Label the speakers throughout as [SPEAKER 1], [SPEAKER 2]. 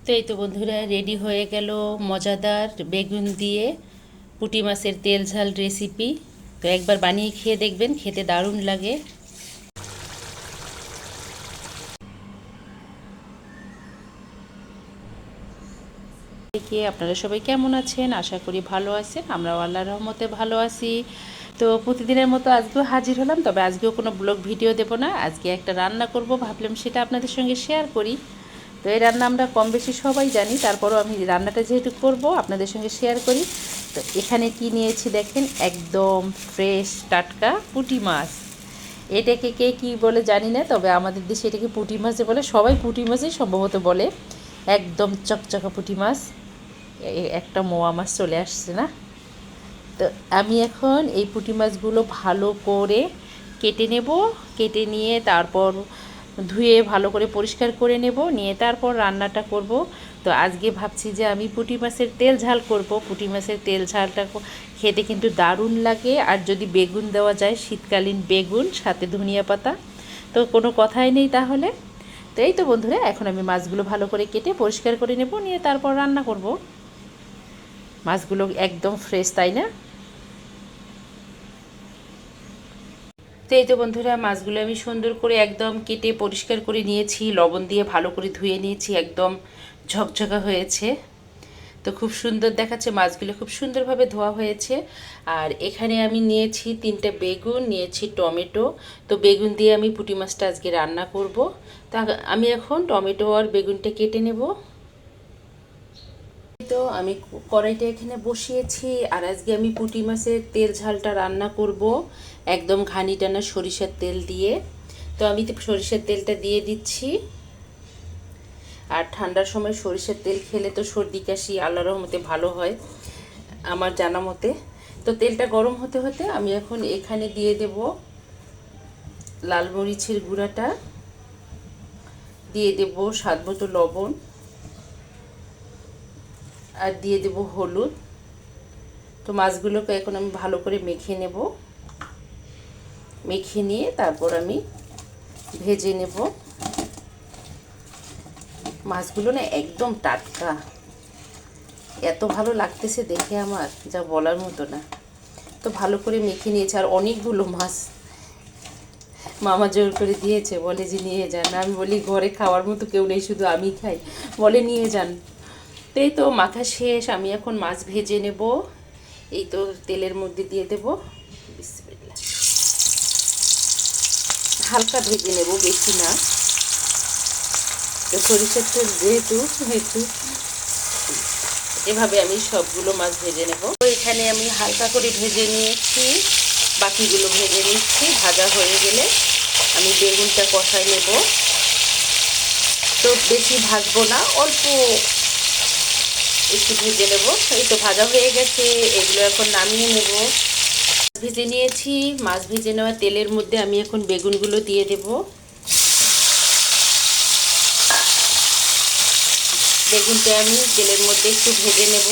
[SPEAKER 1] তো এই তো বন্ধুরা, রেডি হয়ে গেল মজাদার বেগুন দিয়ে পুঁটি মাছের তেল ঝাল রেসিপি। তো একবার বানিয়ে খেয়ে দেখবেন, খেতে দারুণ লাগে। আপনারা সবাই কেমন আছেন? আশা করি ভালো আছেন। আমরাও আল্লাহর রহমতে ভালো আছি। তো প্রতিদিনের মতো আজকেও হাজির হলাম, তবে আজকেও কোনো ব্লগ ভিডিও দেব না। আজকে একটা রান্না করব, ভাবলাম সেটা আপনাদের সঙ্গে শেয়ার করি। তো এই রান্না আমরা কম বেশি সবাই জানি, তারপরও আমি রান্নাটা যেহেতু করব আপনাদের সঙ্গে শেয়ার করি। তো এখানে কি নিয়েছি দেখেন, একদম ফ্রেশ টাটকা পুঁটি মাছ। এটাকে কে কী বলে জানি না, তবে আমাদের দেশে এটাকে পুঁটি মাছই বলে। সবাই পুঁটি মাছই সম্ভবত বলে। একদম চকচকা পুঁটি মাছ। একটা মোয়া মাছ চলে আসছে না? তো আমি এখন এই পুঁটি মাছগুলো ভালো করে কেটে নেব। কেটে নিয়ে তারপর ধুয়ে ভালো করে পরিষ্কার করে নেব, নিয়ে তারপর রান্নাটা করব। তো আজকে ভাবছি যে আমি পুঁটি মাছের তেল ঝাল করব। পুঁটি মাছের তেল ঝালটা খেতে কিন্তু দারুণ লাগে, আর যদি বেগুন দেওয়া যায়, শীতকালীন বেগুন সাথে ধনিয়া পাতা, তো কোনো কথাই নেই তাহলে। তো এই তো বন্ধুরা, এখন আমি মাছগুলো ভালো করে কেটে পরিষ্কার করে নেব, নিয়ে তারপর রান্না করব। মাছগুলো একদম ফ্রেশ, তাই না? তো এই তো বন্ধুরা, মাছগুলো আমি সুন্দর করে একদম কেটে পরিষ্কার করে নিয়েছি, লবণ দিয়ে ভালো করে ধুয়ে নিয়েছি, একদম ঝকঝকা হয়েছে। তো খুব সুন্দর দেখাচ্ছে, মাছগুলো খুব সুন্দরভাবে ধোয়া হয়েছে। আর এখানে আমি নিয়েছি 3টে বেগুন, নিয়েছি টমেটো। তো বেগুন দিয়ে আমি পুঁটি মাছটা আজকে রান্না করব। তা আমি এখন টমেটো আর বেগুনটা কেটে নেব। তো আমি কড়াইটা এখানে বসিয়েছি, আর আজকে আমি পুঁটি মাছের তেল ঝালটা রান্না করব একদম ঘানি টানা সরিষার তেল দিয়ে। তো আমি সরিষার তেলটা দিয়ে দিচ্ছি। আর ঠান্ডার সময় সরিষার তেল খেলে তো সর্দি কাশি আল্লাহর রহমতে ভালো হয় আমার জানা মতে। তো তেলটা গরম হতে হতে আমি এখন এখানে দিয়ে দেব লাল মরিচের গুঁড়াটা, দিয়ে দেব স্বাদ মতো লবণ, আর দিয়ে দেব হলুদ। তো মাছগুলোকে এখন আমি ভালো করে মেখে নেব। মেখে নিয়ে তারপর আমি ভেজে নেব। মাছগুলো না একদম টাটকা, এত ভালো লাগতেছে দেখে আমার যা বলার মতো না। তো ভালো করে মেখে নিয়েছে, আর অনেকগুলো মাছ মামা জোর করে দিয়েছে, বলে যে নিয়ে যান। আমি বলি ঘরে খাওয়ার মতো কেউ নেই, শুধু আমি খাই। বলে নিয়ে যান। তো এই তো মাখা শেষ, আমি এখন মাছ ভেজে নেব। এই তো তেলের মধ্যে দিয়ে দেব, বিসমিল্লাহ। হালকা ভেজে নেব, বেশি না। তো সরিষার তেল যেহেতু, একটু এভাবে আমি সবগুলো মাছ ভেজে নেব। তো এখানে আমি হালকা করে ভেজে নিয়েছি, বাকিগুলো ভেজে নিচ্ছি। ভাজা হয়ে গেলে আমি বেগুনটা কষাই নেব। তো বেশি ভাজবো না, অল্প একটু ভেজে নেব। এই তো ভাজা হয়ে গেছে, এগুলো এখন নামিয়ে নেব। ভেজে নিয়েছি, মাছ ভেজে নেওয়া তেলের মধ্যে আমি এখন বেগুনগুলো দিয়ে দেব। বেগুনটা আমি তেলের মধ্যে একটু ভেজে নেব।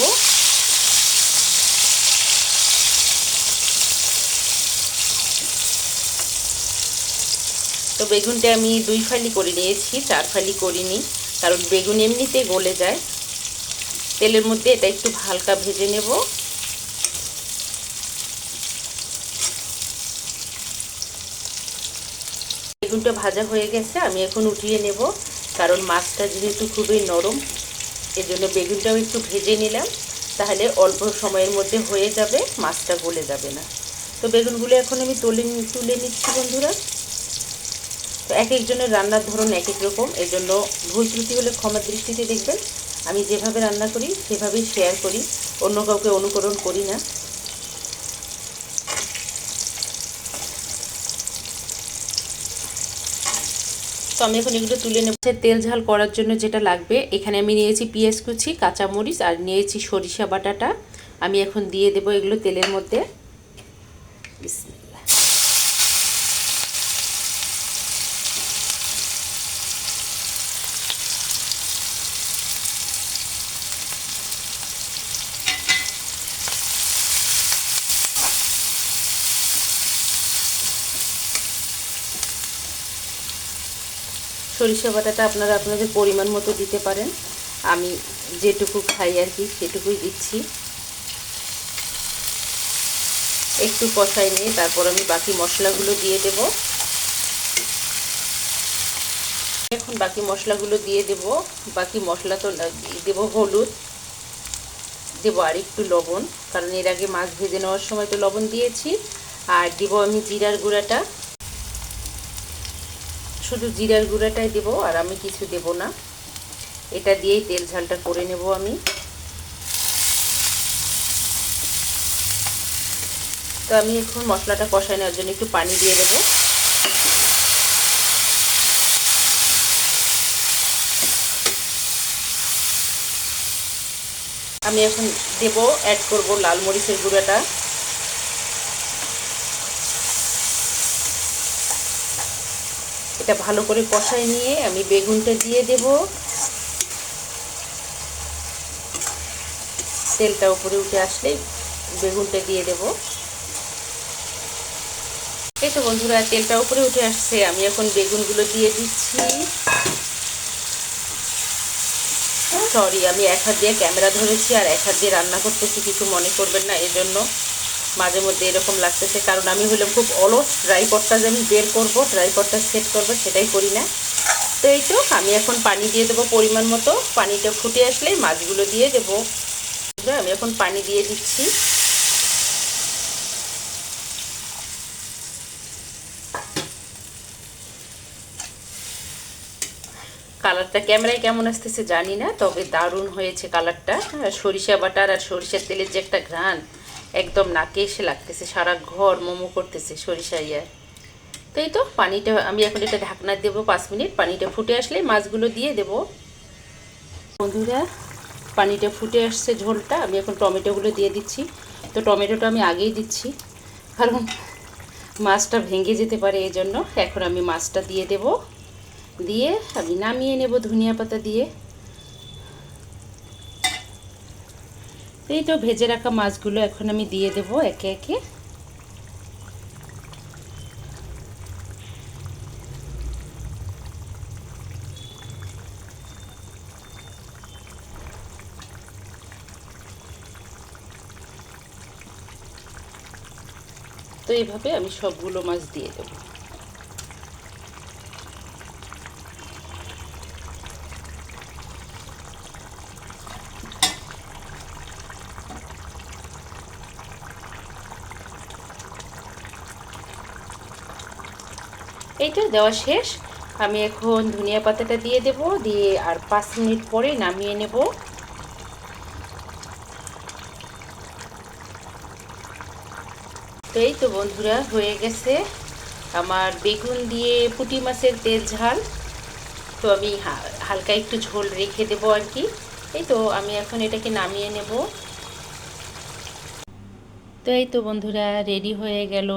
[SPEAKER 1] তো বেগুনটা আমি 2 ফালি করে নিয়েছি, 4 ফালি করিনি, কারণ বেগুন এমনিতে গলে যায়। তেলের মধ্যে এটা একটু হালকা ভেজে নেব। বেগুনটা ভাজা হয়ে গেছে, আমি এখন উঠিয়ে নেব। কারণ মাছটা যেহেতু খুবই নরম, এজন্য বেগুনটাও একটু ভেজে নিলাম, তাহলে অল্প সময়ের মধ্যে হয়ে যাবে, মাছটা গলে যাবে না। তো বেগুনগুলো এখন আমি তুলে নিচ্ছি বন্ধুরা। তো এক একজনের রান্নার ধরন এক এক রকম, এজন্য ভুল ত্রুটি হলে ক্ষমার দৃষ্টিতে দেখবেন। আমি যেভাবে রান্না করি সেভাবেই শেয়ার করি, অন্য কাউকে অনুকরণ করি না। তো আমি এখন এগুলো তুলে নেব। তেল ঝাল করার জন্য যেটা লাগবে, এখানে আমি নিয়েছি পেঁয়াজ কুচি, কাঁচামরিচ, আর নিয়েছি সরিষা বাটাটা। আমি এখন দিয়ে দেব এগুলো তেলের মধ্যে। বিসমিল্লাহ। সরিষা বাটাটা আপনারা আপনাদের পরিমাণ মতো দিতে পারেন। আমি যেটুকু খাই আর কি সেটুকুই দিচ্ছি। একটু কষাই নিয়ে তারপর আমি বাকি মশলাগুলো দিয়ে দেব। এখন বাকি মশলাগুলো দিয়ে দেব। বাকি মশলা তো দেব, হলুদ দেব আর একটু লবণ, কারণ এর আগে মাছ ভেজে নেওয়ার সময় তো লবণ দিয়েছি। আর দেব আমি জিরার গুঁড়াটা, শুধু জিরার গুঁড়াটাই দেব, আর আমি কিছু দেব না। এটা দিয়েই তেল ঝালটা করে নেব আমি। তো আমি এখন মশলাটা কষায় নেওয়ার জন্য একটু পানি দিয়ে দেব। আমি এখন দেব, অ্যাড করব লাল মরিচের গুঁড়াটা। এটা ভালো করে কষায় নিয়ে আমি বেগুনটা দিয়ে দেব। তেলটা উপরে উঠে আসলে বেগুনটা দিয়ে দেব। এই তো বন্ধুরা, তেলটা উপরে উঠে আসছে, আমি এখন বেগুনগুলো দিয়ে দিচ্ছি। সরি, আমি এক হাত দিয়ে ক্যামেরা ধরেছি আর এক হাত দিয়ে রান্না করতেছি, কিছু মনে করবেন না। এজন্য মাঝে মধ্যে এরকম লাগতেছে, কারণ আমি হলাম খুব অলস। ট্রাইপডটা যে আমি বের করব, ট্রাইপডটা সেট করব, সেটাই করি না। তো এই তো আমি এখন পানি দিয়ে দেবো পরিমাণ মতো। পানিটা ফুটে আসলেই মাছগুলো দিয়ে দেবো। আমি এখন পানি দিয়ে দিচ্ছি। কালারটা ক্যামেরায় কেমন আসতেছে জানি না, তবে দারুণ হয়েছে কালারটা। সরিষা বাটার আর সরিষার তেলের যে একটা ঘ্রাণ একদম নাকে এসে লাগতেছে, সারা ঘর মোমো করতেছে সরিষা ইয়া। তো এই তো পানিটা আমি এখন এটা ঢাকনা দেবো 5 মিনিট। পানিটা ফুটে আসলে মাছগুলো দিয়ে দেব। বন্ধুরা, পানিটা ফুটে আসছে, ঝোলটা, আমি এখন টমেটোগুলো দিয়ে দিচ্ছি। তো টমেটোটা আমি আগেই দিচ্ছি, কারণ মাছটা ভেঙে যেতে পারে, এই জন্য। এখন আমি মাছটা দিয়ে দেব, দিয়ে আমি নামিয়ে নেব ধনিয়া পাতা দিয়ে। এই তো ভেজে রাখা মাছগুলো এখন আমি দিয়ে দেব একে একে। তো এইভাবে আমি সবগুলো মাছ দিয়ে দেব। এইটা দেওয়া শেষ। আমি এখন ধনিয়া পাতাটা দিয়ে দেব, দিয়ে আর 5 মিনিট পরে নামিয়ে নেব। তো এই তো বন্ধুরা, হয়ে গেছে আমার বেগুন দিয়ে পুঁটি মাছের তেল ঝাল। তো আমি হালকা একটু ঝোল রেখে দেবো আর কি। এই তো আমি এখন এটাকে নামিয়ে নেব। তো এই তো বন্ধুরা, রেডি হয়ে গেল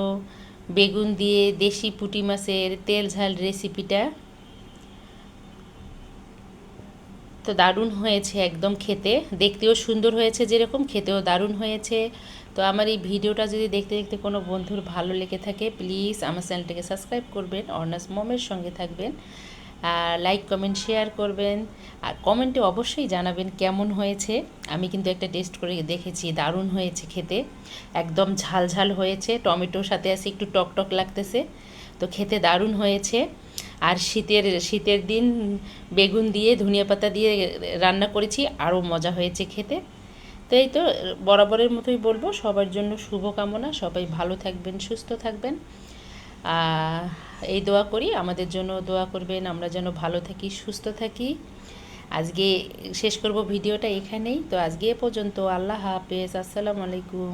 [SPEAKER 1] বেগুন দিয়ে দেশি পুঁটি মাছের তেল ঝাল রেসিপিটা। তো দারুণ হয়েছে একদম, খেতে দেখতেও সুন্দর হয়েছে, যেরকম খেতেও দারুণ হয়েছে। তো আমার এই ভিডিওটা যদি দেখতে দেখতে কোনো বন্ধুর ভালো লেগে থাকে, প্লিজ আমার চ্যানেলটাকে সাবস্ক্রাইব করবেন, অর্নাস মমের সঙ্গে থাকবেন, আর লাইক কমেন্ট শেয়ার করবেন, আর কমেন্টে অবশ্যই জানাবেন কেমন হয়েছে। আমি কিন্তু একটা টেস্ট করে দেখেছি, দারুণ হয়েছে খেতে, একদম ঝাল ঝাল হয়েছে, টমেটোর সাথে আছে একটু টক টক লাগতেছে। তো খেতে দারুণ হয়েছে। আর শীতের দিন বেগুন দিয়ে ধনিয়া পাতা দিয়ে রান্না করেছি, আরও মজা হয়েছে খেতে। তো এই তো বরাবরের মতোই বলবো, সবার জন্য শুভকামনা, সবাই ভালো থাকবেন, সুস্থ থাকবেন। এই দোয়া করি, আমাদের জন্য দোয়া করবেন, আমরা যেন ভালো থাকি, সুস্থ থাকি। আজকে শেষ করব ভিডিওটা এখানেই। তো আজকে এ পর্যন্ত। আল্লাহ হাফেজ, আসসালামু আলাইকুম।